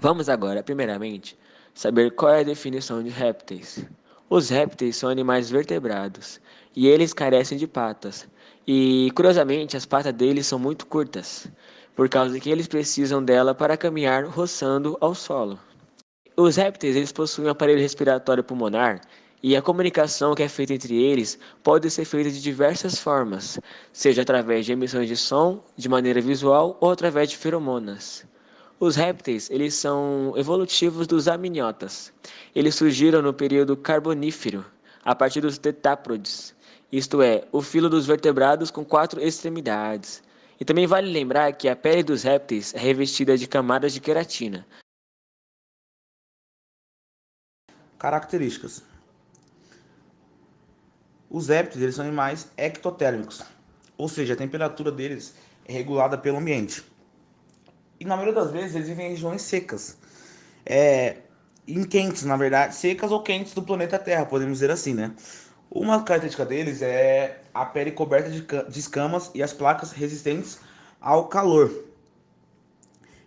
Vamos agora, primeiramente, saber qual é a definição de répteis. Os répteis são animais vertebrados e eles carecem de patas. E, curiosamente, as patas deles são muito curtas, por causa que eles precisam dela para caminhar roçando ao solo. Os répteis eles possuem um aparelho respiratório pulmonar e a comunicação que é feita entre eles pode ser feita de diversas formas, seja através de emissões de som, de maneira visual ou através de feromonas. Os répteis, eles são evolutivos dos amniotas. Eles surgiram no período Carbonífero, a partir dos tetáprodes, isto é, o filo dos vertebrados com 4 extremidades. E também vale lembrar que a pele dos répteis é revestida de camadas de queratina. Características. Os répteis eles são animais ectotérmicos, ou seja, a temperatura deles é regulada pelo ambiente. E na maioria das vezes eles vivem em regiões secas, em quentes, na verdade, secas ou quentes do planeta Terra, podemos dizer assim, né? Uma característica deles é a pele coberta de escamas e as placas resistentes ao calor.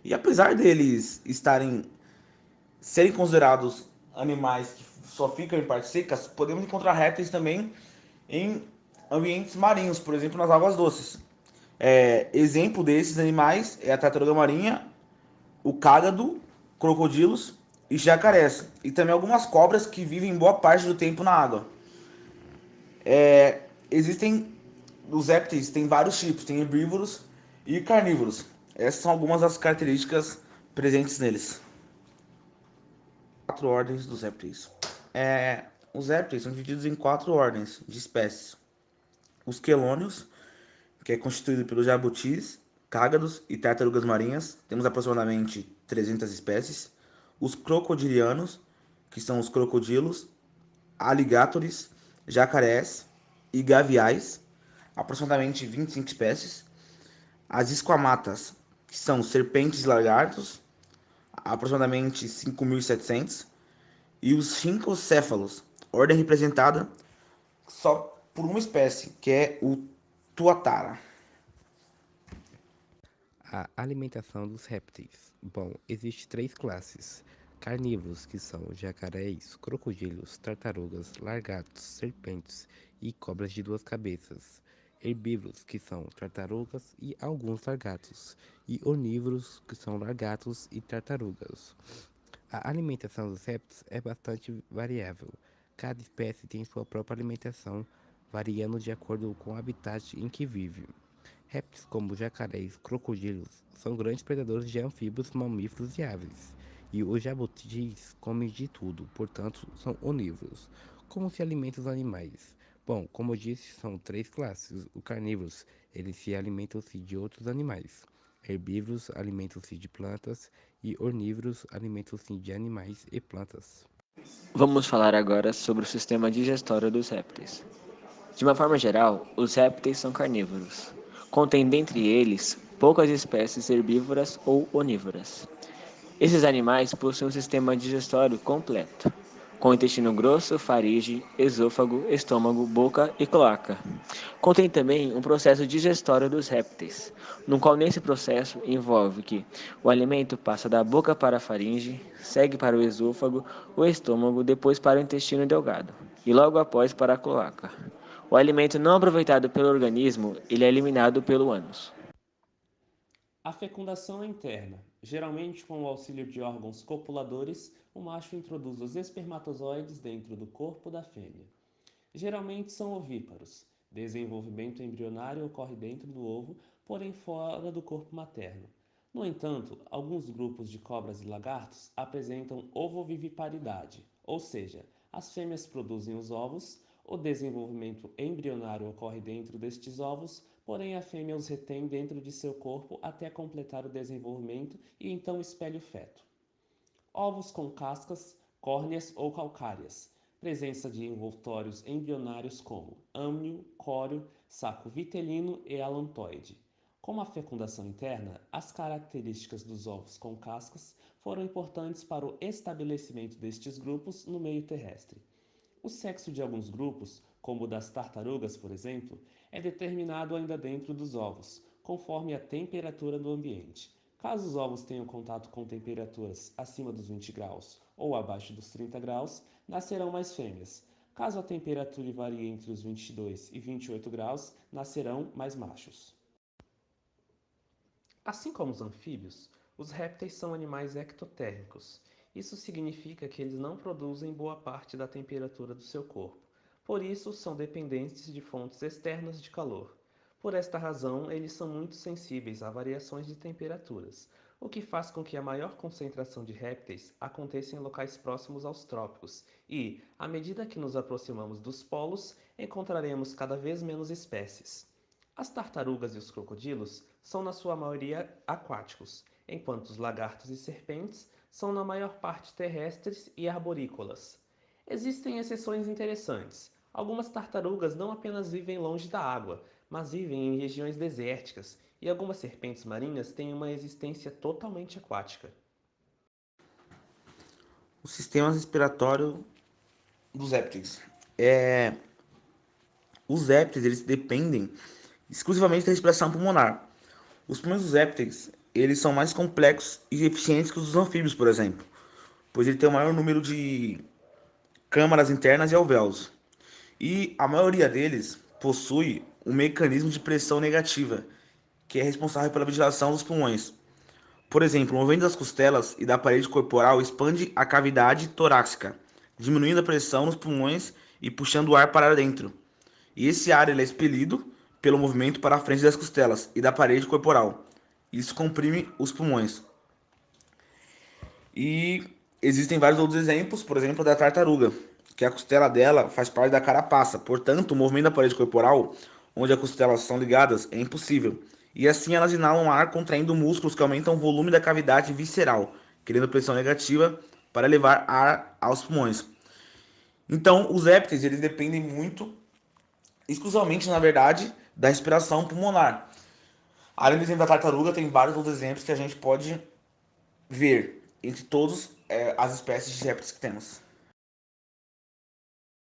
E apesar deles serem considerados animais que só ficam em partes secas, podemos encontrar répteis também em ambientes marinhos, por exemplo, nas águas doces. Exemplo desses animais é a tartaruga marinha, o cágado, crocodilos e jacarés. E também algumas cobras que vivem boa parte do tempo na água. Existem os répteis, tem vários tipos, tem herbívoros e carnívoros. Essas são algumas das características presentes neles. Quatro ordens dos répteis. Os répteis são divididos em quatro ordens de espécies. Os quelônios, que é constituído pelos jabutis, cágados e tartarugas marinhas, temos aproximadamente 300 espécies. Os crocodilianos, que são os crocodilos, alligatores, jacarés e gaviais, aproximadamente 25 espécies. As esquamatas, que são serpentes e lagartos, aproximadamente 5.700. E os ginkgocéfalos, ordem representada só por uma espécie, que é o tuatara. A alimentação dos répteis. Bom, existe três classes. Carnívoros, que são jacarés, crocodilos, tartarugas, lagartos, serpentes e cobras de duas cabeças. Herbívoros, que são tartarugas e alguns lagartos. E onívoros, que são lagartos e tartarugas. A alimentação dos répteis é bastante variável. Cada espécie tem sua própria alimentação, variando de acordo com o habitat em que vive. Répteis como jacarés e crocodilos são grandes predadores de anfíbios, mamíferos e aves. E os jabutis comem de tudo, portanto, são onívoros. Como se alimentam os animais? Bom, como eu disse, são três classes. Os carnívoros, eles se alimentam-se de outros animais. Herbívoros alimentam-se de plantas e onívoros alimentam-se de animais e plantas. Vamos falar agora sobre o sistema digestório dos répteis. De uma forma geral, os répteis são carnívoros, contém dentre eles poucas espécies herbívoras ou onívoras. Esses animais possuem um sistema digestório completo, com intestino grosso, faringe, esôfago, estômago, boca e cloaca. Contém também um processo digestório dos répteis, no qual nesse processo envolve que o alimento passa da boca para a faringe, segue para o esôfago, o estômago, depois para o intestino delgado e logo após para a cloaca. O alimento não aproveitado pelo organismo, ele é eliminado pelo ânus. A fecundação é interna. Geralmente, com o auxílio de órgãos copuladores, o macho introduz os espermatozoides dentro do corpo da fêmea. Geralmente são ovíparos. Desenvolvimento embrionário ocorre dentro do ovo, porém fora do corpo materno. No entanto, alguns grupos de cobras e lagartos apresentam ovoviviparidade, ou seja, as fêmeas produzem os ovos, o desenvolvimento embrionário ocorre dentro destes ovos, porém a fêmea os retém dentro de seu corpo até completar o desenvolvimento e então espelha o feto. Ovos com cascas, córneas ou calcárias. Presença de envoltórios embrionários como âmnio, córeo, saco vitelino e alantoide. Como a fecundação interna, as características dos ovos com cascas foram importantes para o estabelecimento destes grupos no meio terrestre. O sexo de alguns grupos, como o das tartarugas, por exemplo, é determinado ainda dentro dos ovos, conforme a temperatura do ambiente. Caso os ovos tenham contato com temperaturas acima dos 20 graus ou abaixo dos 30 graus, nascerão mais fêmeas. Caso a temperatura varie entre os 22 e 28 graus, nascerão mais machos. Assim como os anfíbios, os répteis são animais ectotérmicos. Isso significa que eles não produzem boa parte da temperatura do seu corpo. Por isso, são dependentes de fontes externas de calor. Por esta razão, eles são muito sensíveis a variações de temperaturas, o que faz com que a maior concentração de répteis aconteça em locais próximos aos trópicos e, à medida que nos aproximamos dos polos, encontraremos cada vez menos espécies. As tartarugas e os crocodilos são na sua maioria aquáticos, enquanto os lagartos e serpentes são na maior parte terrestres e arborícolas. Existem exceções interessantes. Algumas tartarugas não apenas vivem longe da água, mas vivem em regiões desérticas, e algumas serpentes marinhas têm uma existência totalmente aquática. O sistema respiratório dos répteis. É, os répteis eles dependem exclusivamente da respiração pulmonar. Os pulmões dos répteis eles são mais complexos e eficientes que os dos anfíbios, por exemplo, pois ele tem o maior número de câmaras internas e alvéolos. E a maioria deles possui um mecanismo de pressão negativa, que é responsável pela ventilação dos pulmões. Por exemplo, o movimento das costelas e da parede corporal expande a cavidade torácica, diminuindo a pressão nos pulmões e puxando o ar para dentro. E esse ar ele é expelido pelo movimento para a frente das costelas e da parede corporal. Isso comprime os pulmões. E existem vários outros exemplos, por exemplo, da tartaruga, que a costela dela faz parte da carapaça. Portanto, o movimento da parede corporal, onde as costelas são ligadas, é impossível. E assim elas inalam ar contraindo músculos que aumentam o volume da cavidade visceral, criando pressão negativa para levar ar aos pulmões. Então, os répteis eles dependem muito, exclusivamente, na verdade, da respiração pulmonar. Além do exemplo da tartaruga, tem vários outros exemplos que a gente pode ver entre todas as espécies de répteis que temos.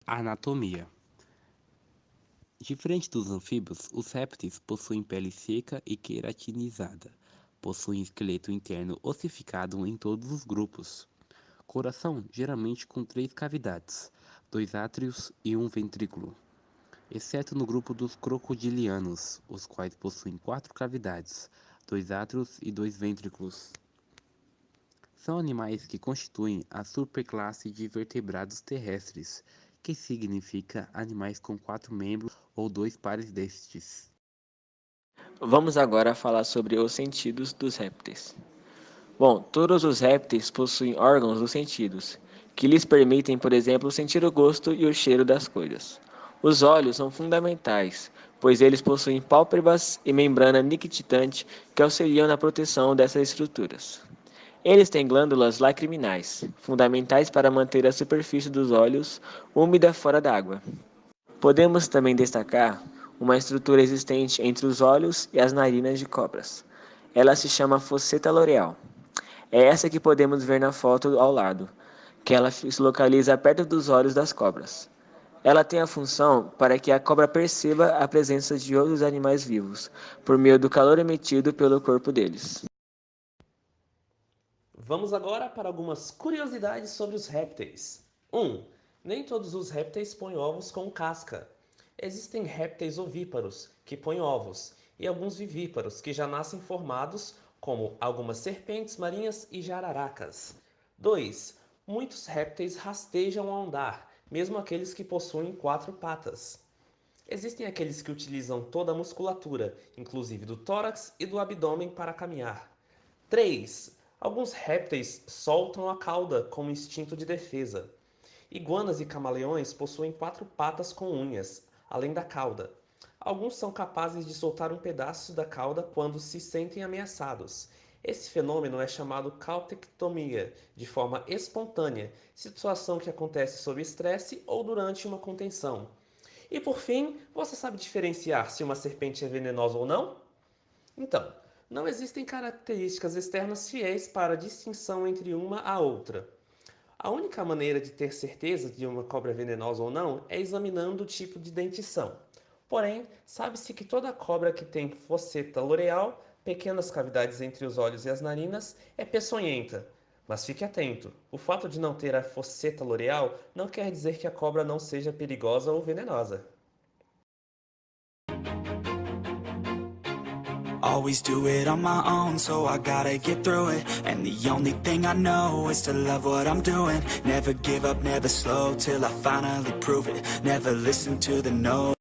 Anatomia. Diferente dos anfíbios, os répteis possuem pele seca e queratinizada. Possuem esqueleto interno ossificado em todos os grupos. Coração geralmente com 3 cavidades, 2 átrios e um ventrículo, exceto no grupo dos crocodilianos, os quais possuem 4 cavidades, 2 átrios e 2 ventrículos. São animais que constituem a superclasse de vertebrados terrestres, que significa animais com 4 membros ou 2 pares destes. Vamos agora falar sobre os sentidos dos répteis. Bom, todos os répteis possuem órgãos dos sentidos, que lhes permitem, por exemplo, sentir o gosto e o cheiro das coisas. Os olhos são fundamentais, pois eles possuem pálpebras e membrana nictitante que auxiliam na proteção dessas estruturas. Eles têm glândulas lacriminais, fundamentais para manter a superfície dos olhos úmida fora d'água. Podemos também destacar uma estrutura existente entre os olhos e as narinas de cobras. Ela se chama fosseta loreal. É essa que podemos ver na foto ao lado, que ela se localiza perto dos olhos das cobras. Ela tem a função para que a cobra perceba a presença de outros animais vivos, por meio do calor emitido pelo corpo deles. Vamos agora para algumas curiosidades sobre os répteis. 1. Nem todos os répteis põem ovos com casca. Existem répteis ovíparos, que põem ovos, e alguns vivíparos, que já nascem formados, como algumas serpentes marinhas e jararacas. 2. Muitos répteis rastejam ao andar, mesmo aqueles que possuem 4 patas. Existem aqueles que utilizam toda a musculatura, inclusive do tórax e do abdômen, para caminhar. 3. Alguns répteis soltam a cauda como instinto de defesa. Iguanas e camaleões possuem 4 patas com unhas, além da cauda. Alguns são capazes de soltar um pedaço da cauda quando se sentem ameaçados. Esse fenômeno é chamado cautectomia, de forma espontânea, situação que acontece sob estresse ou durante uma contenção. E por fim, você sabe diferenciar se uma serpente é venenosa ou não? Então, não existem características externas fiéis para a distinção entre uma a outra. A única maneira de ter certeza de uma cobra venenosa ou não é examinando o tipo de dentição. Porém, sabe-se que toda cobra que tem fosseta loreal pequenas cavidades entre os olhos e as narinas, é peçonhenta. Mas fique atento, o fato de não ter a fosseta loreal não quer dizer que a cobra não seja perigosa ou venenosa. Always do it on my own, so I gotta get through it. And the only thing I know is to love what I'm doing. Never give up, never slow, till I finally prove it. Never listen to the no.